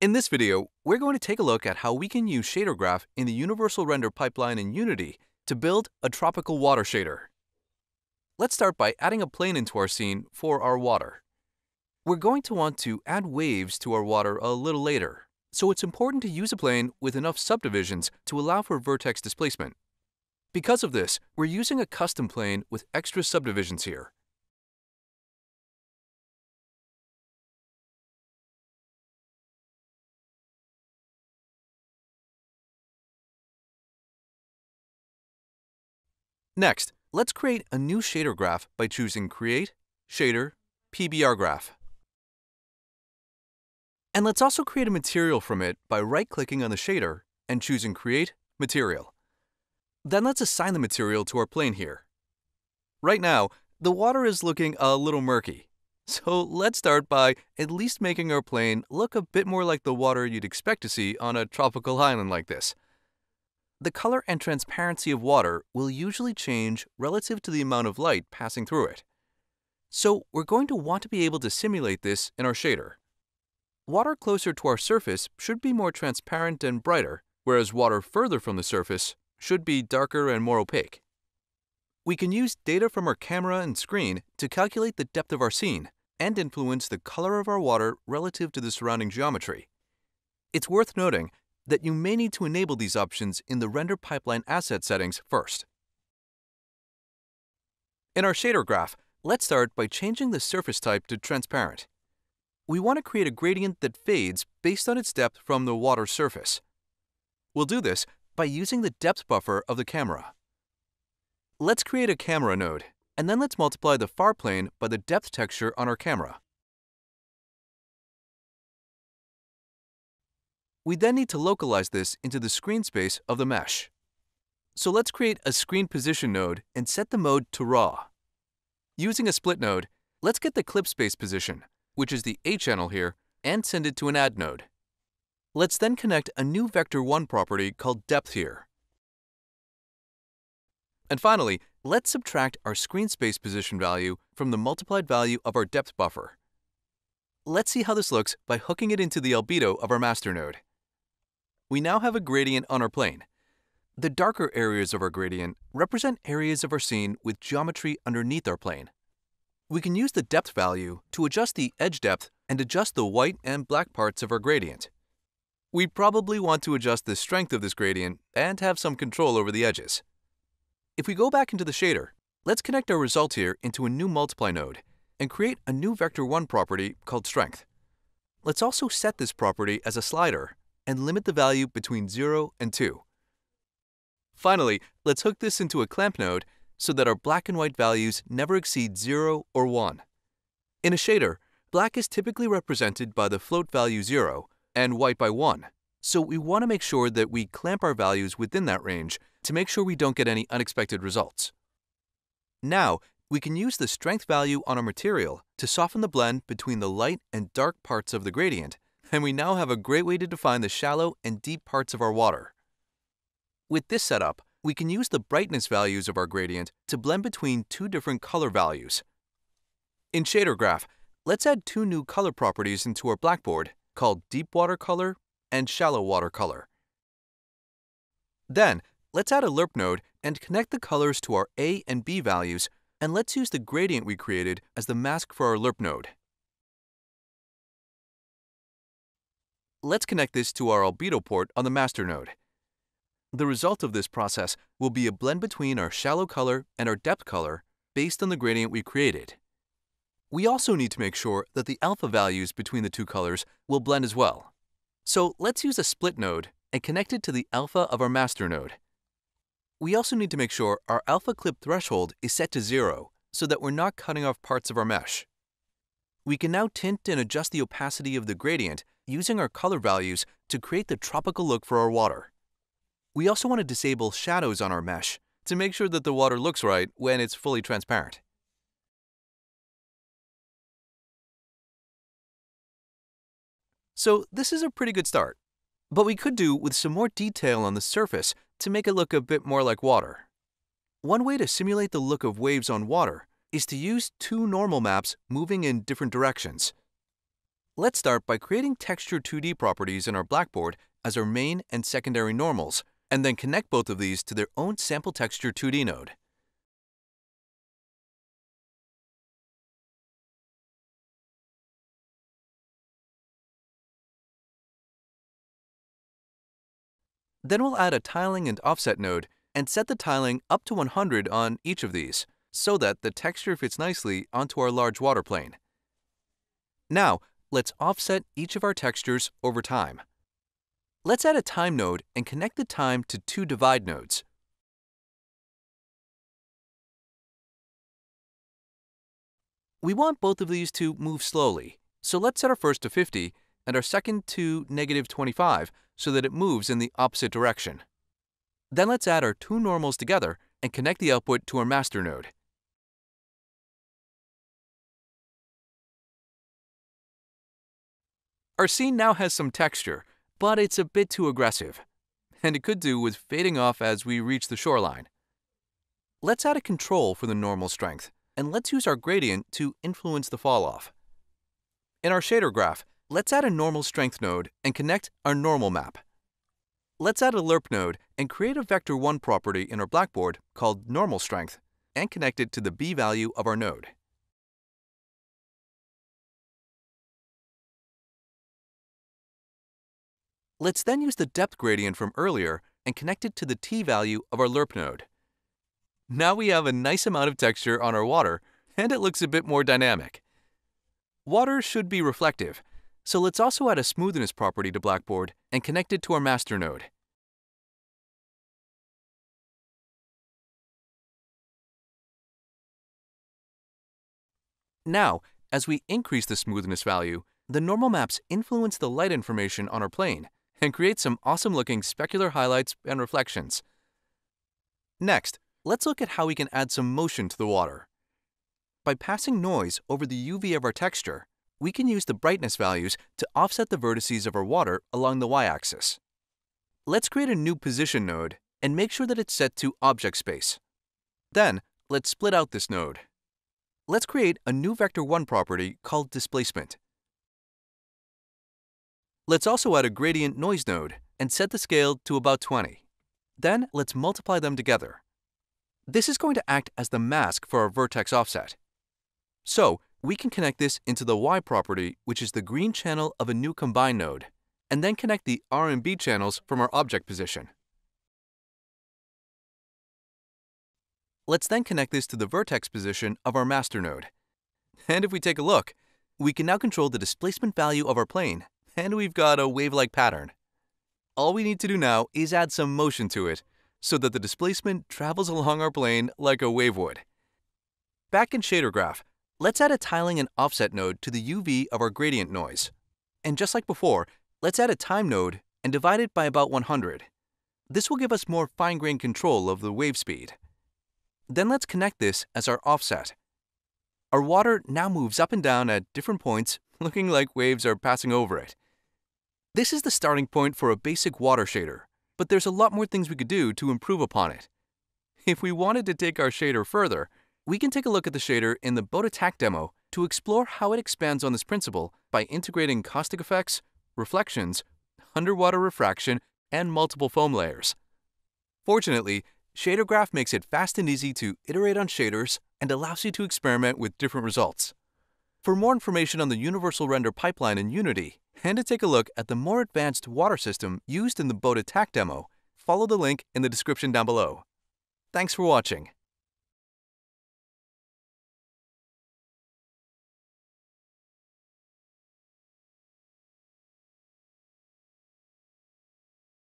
In this video, we're going to take a look at how we can use shader graph in the Universal Render pipeline in Unity to build a tropical water shader. Let's start by adding a plane into our scene for our water. We're going to want to add waves to our water a little later, so it's important to use a plane with enough subdivisions to allow for vertex displacement. Because of this, we're using a custom plane with extra subdivisions here. Next, let's create a new shader graph by choosing Create, Shader, PBR Graph. And let's also create a material from it by right-clicking on the shader and choosing Create, Material. Then let's assign the material to our plane here. Right now, the water is looking a little murky, so let's start by at least making our plane look a bit more like the water you'd expect to see on a tropical island like this. The color and transparency of water will usually change relative to the amount of light passing through it. So we're going to want to be able to simulate this in our shader. Water closer to our surface should be more transparent and brighter, whereas water further from the surface should be darker and more opaque. We can use data from our camera and screen to calculate the depth of our scene and influence the color of our water relative to the surrounding geometry. It's worth noting that you may need to enable these options in the Render Pipeline Asset settings first. In our shader graph, let's start by changing the surface type to transparent. We want to create a gradient that fades based on its depth from the water's surface. We'll do this by using the depth buffer of the camera. Let's create a camera node, and then let's multiply the far plane by the depth texture on our camera. We then need to localize this into the screen space of the mesh. So let's create a screen position node and set the mode to raw. Using a split node, let's get the clip space position, which is the A channel here, and send it to an add node. Let's then connect a new vector1 property called depth here. And finally, let's subtract our screen space position value from the multiplied value of our depth buffer. Let's see how this looks by hooking it into the albedo of our master node. We now have a gradient on our plane. The darker areas of our gradient represent areas of our scene with geometry underneath our plane. We can use the depth value to adjust the edge depth and adjust the white and black parts of our gradient. We probably want to adjust the strength of this gradient and have some control over the edges. If we go back into the shader, let's connect our result here into a new multiply node and create a new vector1 property called strength. Let's also set this property as a slider and limit the value between 0 and 2. Finally, let's hook this into a clamp node so that our black and white values never exceed 0 or 1. In a shader, black is typically represented by the float value 0 and white by 1, so we want to make sure that we clamp our values within that range to make sure we don't get any unexpected results. Now, we can use the strength value on our material to soften the blend between the light and dark parts of the gradient, and we now have a great way to define the shallow and deep parts of our water. With this setup, we can use the brightness values of our gradient to blend between two different color values. In Shader Graph, let's add two new color properties into our blackboard called Deep Water Color and Shallow Water Color. Then, let's add a lerp node and connect the colors to our A and B values, and let's use the gradient we created as the mask for our lerp node. Let's connect this to our albedo port on the master node. The result of this process will be a blend between our shallow color and our depth color based on the gradient we created. We also need to make sure that the alpha values between the two colors will blend as well. So let's use a split node and connect it to the alpha of our master node. We also need to make sure our alpha clip threshold is set to 0 so that we're not cutting off parts of our mesh. We can now tint and adjust the opacity of the gradient using our color values to create the tropical look for our water. We also want to disable shadows on our mesh to make sure that the water looks right when it's fully transparent. So this is a pretty good start, but we could do with some more detail on the surface to make it look a bit more like water. One way to simulate the look of waves on water is to use two normal maps moving in different directions. Let's start by creating texture 2D properties in our blackboard as our main and secondary normals, and then connect both of these to their own sample texture 2D node. Then we'll add a tiling and offset node and set the tiling up to 100 on each of these, so that the texture fits nicely onto our large water plane. Now, let's offset each of our textures over time. Let's add a time node and connect the time to two divide nodes. We want both of these to move slowly, so let's set our first to 50 and our second to -25 so that it moves in the opposite direction. Then let's add our two normals together and connect the output to our master node. Our scene now has some texture, but it's a bit too aggressive, and it could do with fading off as we reach the shoreline. Let's add a control for the normal strength, and let's use our gradient to influence the falloff. In our shader graph, let's add a normal strength node and connect our normal map. Let's add a URP node and create a vector 1 property in our blackboard called normal strength and connect it to the b value of our node. Let's then use the depth gradient from earlier and connect it to the t value of our URP node. Now we have a nice amount of texture on our water, and it looks a bit more dynamic. Water should be reflective, so let's also add a smoothness property to Blackboard and connect it to our master node. Now, as we increase the smoothness value, the normal maps influence the light information on our plane and create some awesome-looking specular highlights and reflections. Next, let's look at how we can add some motion to the water. By passing noise over the UV of our texture, we can use the brightness values to offset the vertices of our water along the y-axis. Let's create a new position node and make sure that it's set to object space. Then, let's split out this node. Let's create a new vector 1 property called displacement. Let's also add a gradient noise node and set the scale to about 20. Then let's multiply them together. This is going to act as the mask for our vertex offset. So we can connect this into the Y property, which is the green channel of a new combine node, and then connect the R and B channels from our object position. Let's then connect this to the vertex position of our master node. And if we take a look, we can now control the displacement value of our plane, and we've got a wave-like pattern. All we need to do now is add some motion to it, so that the displacement travels along our plane like a wave would. Back in Shader Graph, let's add a tiling and offset node to the UV of our gradient noise. And just like before, let's add a time node and divide it by about 100. This will give us more fine-grained control of the wave speed. Then let's connect this as our offset. Our water now moves up and down at different points, looking like waves are passing over it. This is the starting point for a basic water shader, but there's a lot more things we could do to improve upon it. If we wanted to take our shader further, we can take a look at the shader in the boat attack demo to explore how it expands on this principle by integrating caustic effects, reflections, underwater refraction, and multiple foam layers. Fortunately, Shader Graph makes it fast and easy to iterate on shaders and allows you to experiment with different results. For more information on the Universal Render pipeline in Unity, and to take a look at the more advanced water system used in the boat attack demo, follow the link in the description down below. Thanks for watching.